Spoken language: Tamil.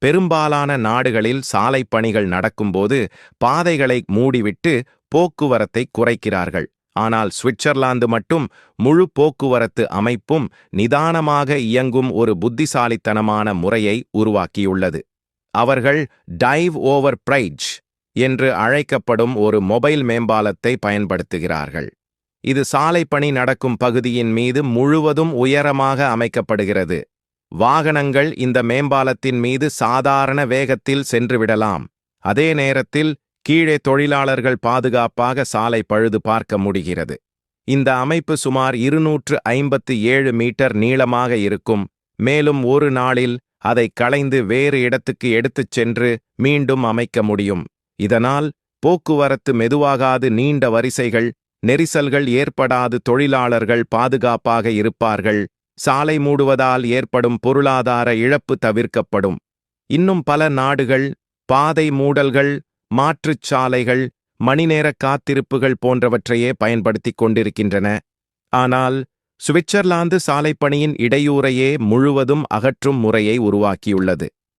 பெரும்பாலான நாடுகளில் சாலைப் பணிகள் நடக்கும்போது பாதைகளை மூடிவிட்டு போக்குவரத்தை குறைக்கிறார்கள். ஆனால் சுவிட்சர்லாந்து மட்டும் முழு போக்குவரத்து அமைப்பும் நிதானமாக இயங்கும் ஒரு புத்திசாலித்தனமான முறையை உருவாக்கியுள்ளது. அவர்கள் டைவ் ஓவர் பிரைட்ஜ் என்று அழைக்கப்படும் ஒரு மொபைல் மேம்பாலத்தை பயன்படுத்துகிறார்கள். இது சாலை பணி நடக்கும் பகுதியின் மீது முழுவதும் உயரமாக அமைக்கப்படுகிறது. வாகனங்கள் இந்த மேம்பாலத்தின் மீது சாதாரண வேகத்தில் சென்றுவிடலாம். அதே நேரத்தில் கீழே தொழிலாளர்கள் பாதுகாப்பாக சாலை பழுது பார்க்க முடிகிறது. இந்த அமைப்பு சுமார் 257 மீட்டர் நீளமாக இருக்கும். மேலும் ஒரு நாளில் அதை களைந்து வேறு இடத்துக்கு எடுத்துச் சென்று மீண்டும் அமைக்க முடியும். இதனால் போக்குவரத்து மெதுவாகாது, நீண்ட வரிசைகள், நெரிசல்கள் ஏற்படாது, தொழிலாளர்கள் பாதுகாப்பாக இருப்பார்கள். சாலை மூடுவதால் ஏற்படும் பொருளாதார இழப்பு தவிர்க்கப்படும். இன்னும் பல நாடுகள் பாதை மூடல்கள், மாற்றுச் சாலைகள், மணிநேர காத்திருப்புகள் போன்றவற்றையே பயன்படுத்திக் கொண்டிருக்கின்றன. ஆனால் சுவிட்சர்லாந்து சாலைப்பணியின் இடையூறையே முழுவதும் அகற்றும் முறையை உருவாக்கியுள்ளது.